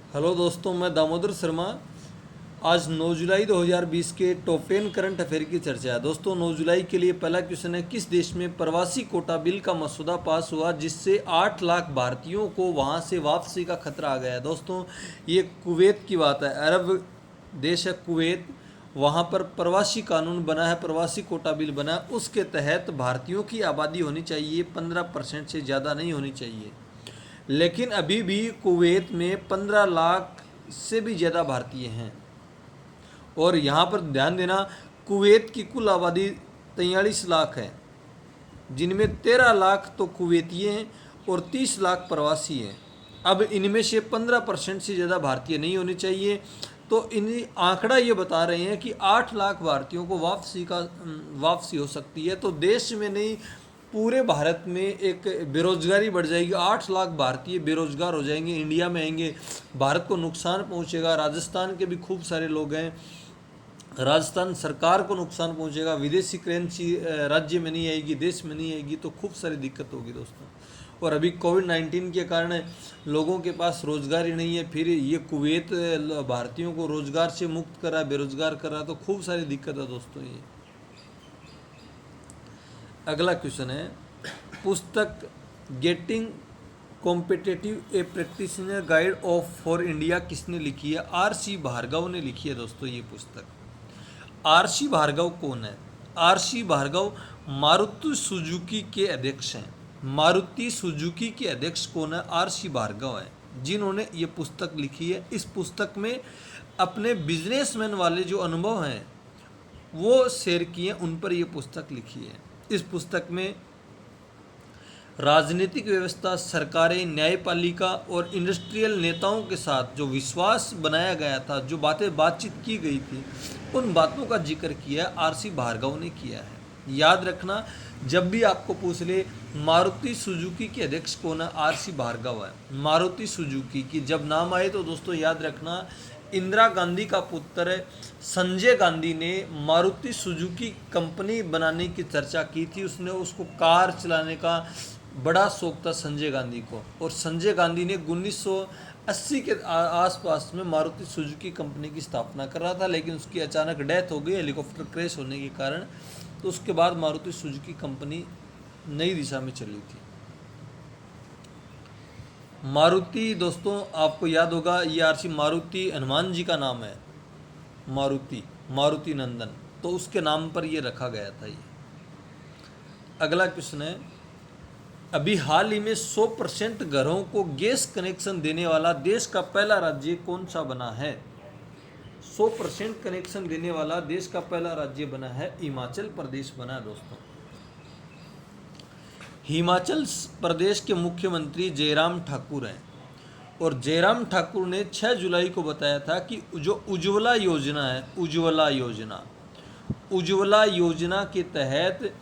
Hello दोस्तों, मैं दामोदर शर्मा। आज 9 जुलाई 2020 के टॉप 10 करंट अफेयर की चर्चा है। दोस्तों, 9 जुलाई के लिए पहला क्वेश्चन है, किस देश में प्रवासी कोटा बिल का मसौदा पास हुआ जिससे 8 लाख भारतीयों को वहां से वापसी का खतरा आ गया है? दोस्तों, ये कुवैत की बात है। अरब देश है कुवैत। वहाँ पर प्रवासी कानून बना है, प्रवासी कोटा बिल बना है। उसके तहत भारतीयों की आबादी होनी चाहिए 15% से ज़्यादा नहीं होनी चाहिए। लेकिन अभी भी कुवैत में 15 लाख से भी ज़्यादा भारतीय हैं। और यहाँ पर ध्यान देना, कुवैत की कुल आबादी 43 लाख है, जिनमें 13 लाख तो कुवैती हैं और 30 लाख प्रवासी हैं। अब इनमें से 15% से ज़्यादा भारतीय नहीं होने चाहिए। तो इन आंकड़ा ये बता रहे हैं कि 8 लाख भारतीयों को वापसी हो सकती है। तो देश में नहीं, पूरे भारत में एक बेरोजगारी बढ़ जाएगी। 8 लाख भारतीय बेरोजगार हो जाएंगे, इंडिया में आएंगे, भारत को नुकसान पहुंचेगा। राजस्थान के भी खूब सारे लोग हैं, राजस्थान सरकार को नुकसान पहुंचेगा। विदेशी करेंसी राज्य में नहीं आएगी, देश में नहीं आएगी, तो खूब सारी दिक्कत होगी दोस्तों। और अभी कोविड-19 के कारण लोगों के पास रोजगार ही नहीं है, फिर ये कुवैत भारतीयों को रोजगार से मुक्त कर रहा है, बेरोजगार कर रहा है, तो खूब सारी दिक्कत है दोस्तों ये। अगला क्वेश्चन है, पुस्तक getting competitive A practitioner guide of for India किसने लिखी है? आर सी भार्गव ने लिखी है दोस्तों ये पुस्तक। आर सी भार्गव कौन है? R C Bhargava Maruti Suzuki के अध्यक्ष हैं। मारुति सुजुकी के अध्यक्ष कौन है? आर सी भार्गव है, जिन्होंने ये पुस्तक लिखी है। इस पुस्तक में अपने बिजनेसमैन वाले जो अनुभव हैं वो शेयर किए, उन पर ये पुस्तक लिखी है। इस पुस्तक में राजनीतिक व्यवस्था, सरकारें, न्यायपालिका और इंडस्ट्रियल नेताओं के साथ जो विश्वास बनाया गया था, जो बातचीत की गई थी, उन बातों का जिक्र किया आर सी भार्गव ने किया है। याद रखना, जब भी आपको पूछ ले मारुति सुजुकी के अध्यक्ष कौन है, आर सी भार्गव है। मारुति सुजुकी की जब नाम आए तो दोस्तों याद रखना, इंदिरा गांधी का पुत्र संजय गांधी ने मारुति सुजुकी कंपनी बनाने की चर्चा की थी। उसने उसको कार चलाने का बड़ा शौक था संजय गांधी को, और संजय गांधी ने 1980 के आसपास में मारुति सुजुकी कंपनी की स्थापना कर रहा था, लेकिन उसकी अचानक डेथ हो गई हेलीकॉप्टर क्रैश होने के कारण। तो उसके बाद मारुति सुजुकी कंपनी नई दिशा में चली थी। मारुति दोस्तों आपको याद होगा, ये आर.सी. मारुति हनुमान जी का नाम है, मारुति, मारुति नंदन, तो उसके नाम पर ये रखा गया था ये। अगला क्वेश्चन है, अभी हाल ही में 100% घरों को गैस कनेक्शन देने वाला देश का पहला राज्य कौन सा बना है? 100% कनेक्शन देने वाला देश का पहला राज्य बना है हिमाचल प्रदेश बना है दोस्तों। हिमाचल प्रदेश के मुख्यमंत्री जयराम ठाकुर हैं, और जयराम ठाकुर ने 6 जुलाई को बताया था कि जो उज्ज्वला योजना है, उज्ज्वला योजना के तहत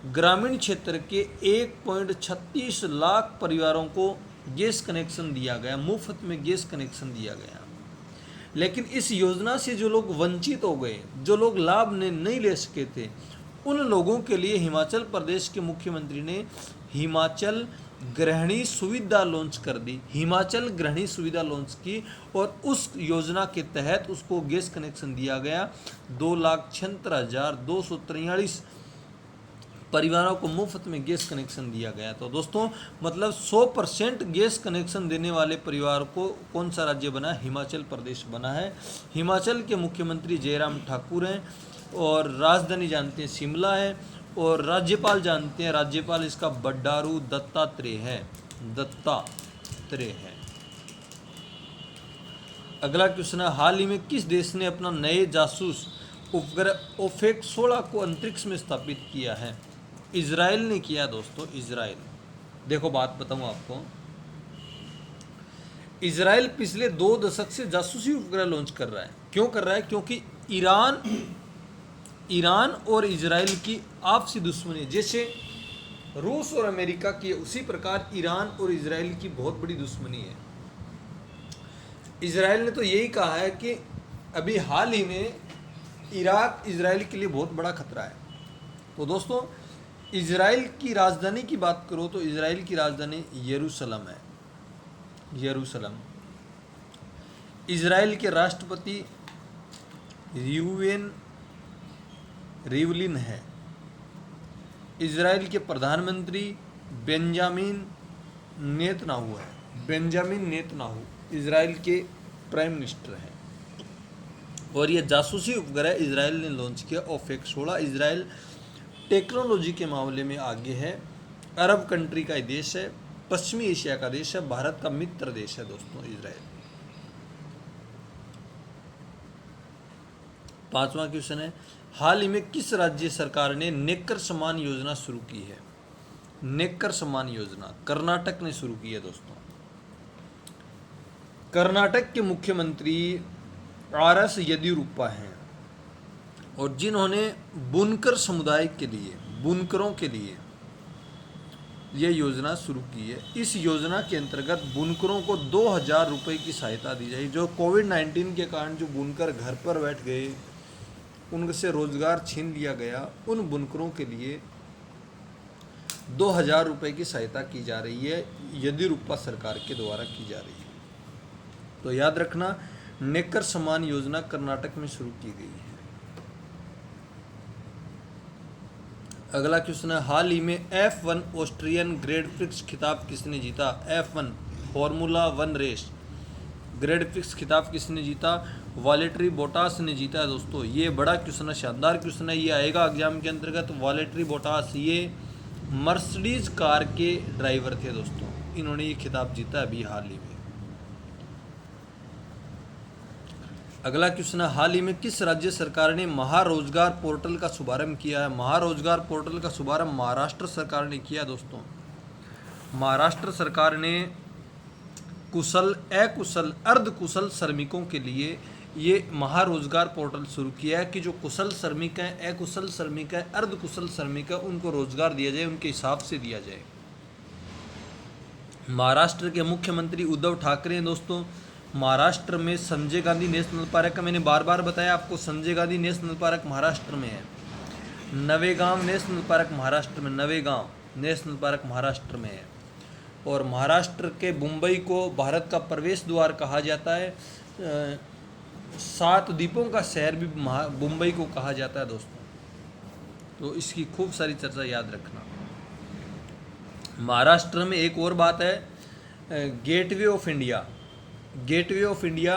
ग्रामीण क्षेत्र के 1.36 लाख परिवारों को गैस कनेक्शन दिया गया, मुफ्त में गैस कनेक्शन दिया गया। लेकिन इस योजना से जो लोग वंचित हो गए, जो लोग लाभ नहीं ले सके थे, उन लोगों के लिए हिमाचल प्रदेश के मुख्यमंत्री ने हिमाचल गृहिणी सुविधा लॉन्च कर दी। हिमाचल गृहिणी सुविधा लॉन्च की, और उस योजना के तहत उसको गैस कनेक्शन दिया गया। 2,76,243 परिवारों को मुफ्त में गैस कनेक्शन दिया गया। तो दोस्तों मतलब 100% गैस कनेक्शन देने वाले परिवार को कौन सा राज्य बना है? हिमाचल प्रदेश बना है। हिमाचल के मुख्यमंत्री जयराम ठाकुर हैं, और राजधानी जानते हैं शिमला है, और राज्यपाल जानते हैं, राज्यपाल इसका बंडारू दत्तात्रेय है, दत्तात्रेय है। अगला क्वेश्चन है, हाल ही में किस देश ने अपना नए जासूस उपग्रह ओफेक 16 को अंतरिक्ष में स्थापित किया है? इजराइल ने किया दोस्तों, इजराइल। देखो बात बताऊं आपको, इजराइल पिछले 2 दशक से जासूसी उपग्रह लॉन्च कर रहा है। क्यों कर रहा है? क्योंकि ईरान और इजराइल की आपसी दुश्मनी, जैसे रूस और अमेरिका की, उसी प्रकार ईरान और इजराइल की बहुत बड़ी दुश्मनी है। इजराइल ने तो यही कहा है कि अभी हाल ही में इराक इजराइल के लिए बहुत बड़ा खतरा है। तो दोस्तों इजराइल की राजधानी की बात करो तो इजराइल की राजधानी यरूशलेम है, यरूशलेम। इजराइल के राष्ट्रपति र्यूवेन रिवलिन है। इजराइल के प्रधानमंत्री बेंजामिन नेतन्याहू है। बेंजामिन नेतन्याहू इजराइल के प्राइम मिनिस्टर हैं। और ये जासूसी उपग्रह इजराइल ने लॉन्च किया ओफेक 16। इजराइल टेक्नोलॉजी के मामले में आगे है, अरब कंट्री का देश है, पश्चिमी एशिया का देश है, भारत का मित्र देश है दोस्तों इजराइल। 5वां क्वेश्चन है, हाल ही में किस राज्य सरकार ने नेकर सम्मान योजना शुरू की है? नेकर सम्मान योजना कर्नाटक ने शुरू की है दोस्तों। कर्नाटक के मुख्यमंत्री आर.एस. येदियुरप्पा हैं और जिन्होंने बुनकर समुदाय के लिए, बुनकरों के लिए यह योजना शुरू की है। इस योजना के अंतर्गत बुनकरों को 2000 रुपये की सहायता दी जाएगी। जो कोविड-19 के कारण जो बुनकर घर पर बैठ गए, उनसे रोजगार छीन लिया गया, उन बुनकरों के लिए 2000 रुपये की सहायता की जा रही है, येदियुरप्पा सरकार के द्वारा की जा रही है। तो याद रखना, नेकर सम्मान योजना कर्नाटक में शुरू की गई है। अगला क्वेश्चन है, हाल ही में F1 ऑस्ट्रियन ग्रैंड प्रिक्स खिताब किसने जीता? F1 formula 1 race grand prix खिताब किसने जीता? वालेटरी बोटास ने जीता है दोस्तों। ये बड़ा क्वेश्चन है, शानदार क्वेश्चन है, ये आएगा एग्जाम के अंतर्गत। वालेटरी बोटास ये मर्सिडीज कार के ड्राइवर थे दोस्तों, इन्होंने ये खिताब जीता अभी हाल ही में। अगला क्वेश्चन है, हाल ही में किस राज्य सरकार ने महारोजगार पोर्टल का शुभारंभ किया है? महारोजगार पोर्टल का शुभारंभ महाराष्ट्र सरकार ने किया दोस्तों। महाराष्ट्र सरकार ने कुशल, अकुशल, अर्धकुशल श्रमिकों के लिए ये महारोजगार पोर्टल शुरू किया है कि जो कुशल श्रमिक हैं, अकुशल श्रमिक हैं, अर्धकुशल श्रमिक हैं, उनको रोजगार दिया जाए, उनके हिसाब से दिया जाए। महाराष्ट्र के मुख्यमंत्री उद्धव ठाकरे हैं दोस्तों। महाराष्ट्र में संजय गांधी नेशनल पार्क का, मैंने बार बार बताया आपको, संजय गांधी नेशनल पार्क महाराष्ट्र में है। नवेगांव नेशनल पार्क महाराष्ट्र में, नवेगांव नेशनल पार्क महाराष्ट्र में है। और महाराष्ट्र के मुंबई को भारत का प्रवेश द्वार कहा जाता है। 7 द्वीपों का शहर भी मुंबई को कहा जाता है दोस्तों। तो इसकी खूब सारी चर्चा याद रखना। महाराष्ट्र में एक और बात है, gateway of India. Gateway of India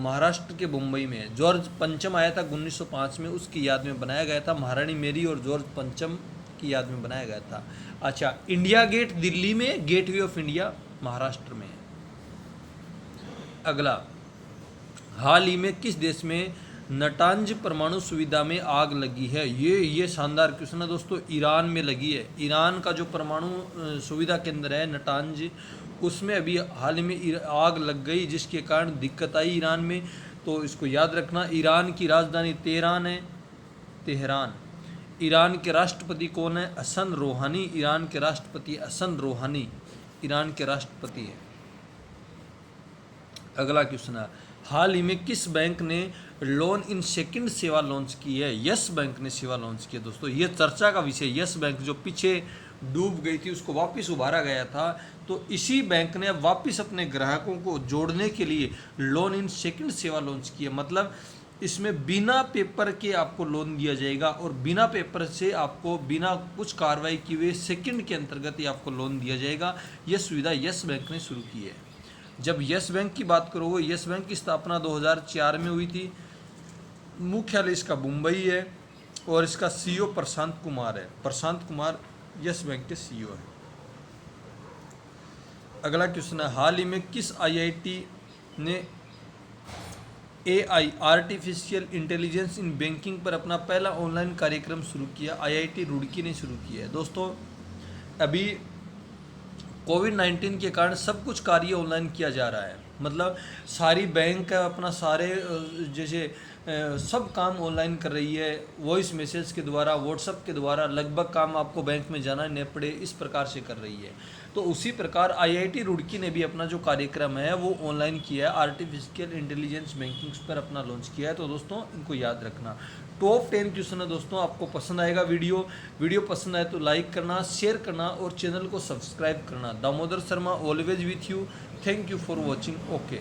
Maharashtra के मुंबई में है। जॉर्ज पंचम आया था 1905 में, उसकी याद में बनाया गया था। महारानी मेरी और जॉर्ज पंचम की याद में बनाया गया था। अच्छा, इंडिया गेट दिल्ली में, गेटवे ऑफ इंडिया महाराष्ट्र में है। अगला, हाल ही में किस देश में नटांज परमाणु सुविधा में आग लगी है? ये शानदार क्वेश्चन है दोस्तों। ईरान में लगी है। ईरान का जो परमाणु सुविधा केंद्र है नटांज, उसमें अभी हाल ही में आग लग गई, जिसके कारण दिक्कत आई ईरान में। तो इसको याद रखना। ईरान की राजधानी तेहरान है, तेहरान। ईरान के राष्ट्रपति कौन है? हसन रोहानी। ईरान के राष्ट्रपति हसन रोहानी ईरान के राष्ट्रपति है। अगला क्वेश्चन है, हाल ही में किस बैंक ने लोन इन सेकंड सेवा लॉन्च की है? यस बैंक ने सेवा लॉन्च की है दोस्तों। ये चर्चा का विषय। यस बैंक जो पीछे डूब गई थी, उसको वापस उभारा गया था, तो इसी बैंक ने अब वापस अपने ग्राहकों को जोड़ने के लिए लोन इन सेकंड सेवा लॉन्च की है। मतलब इसमें बिना पेपर के आपको लोन दिया जाएगा और बिना पेपर से आपको, बिना कुछ कार्रवाई किए हुए सेकंड के अंतर्गत ही आपको लोन दिया जाएगा। यह सुविधा यस बैंक ने शुरू की है। जब यस बैंक की बात करोगे, यस बैंक की स्थापना 2004 में हुई थी। मुख्यालय इसका मुंबई है और इसका सीईओ प्रशांत कुमार है। प्रशांत कुमार यस बैंक के सीईओ है। अगला क्वेश्चन है, हाल ही में किस आईआईटी ने AI artificial intelligence in banking पर अपना पहला ऑनलाइन कार्यक्रम शुरू किया? आईआईटी रुड़की ने शुरू किया है दोस्तों। अभी कोविड-19 के कारण सब कुछ कार्य ऑनलाइन किया जा रहा है। मतलब सारी बैंक अपना सारे जैसे सब काम ऑनलाइन कर रही है। वॉइस मैसेज के द्वारा, व्हाट्सएप के द्वारा लगभग काम आपको बैंक में जाना न पड़े, इस प्रकार से कर रही है। तो उसी प्रकार आईआईटी रुड़की ने भी अपना जो कार्यक्रम है वो ऑनलाइन किया है। आर्टिफिशियल इंटेलिजेंस बैंकिंग पर अपना लॉन्च किया है। तो दोस्तों इनको याद रखना। टॉप 10 क्वेश्चन है दोस्तों। आपको पसंद आएगा वीडियो पसंद आए तो लाइक करना, शेयर करना और चैनल को सब्सक्राइब करना। Damodar Sharma always with you. Thank you for watching. Okay.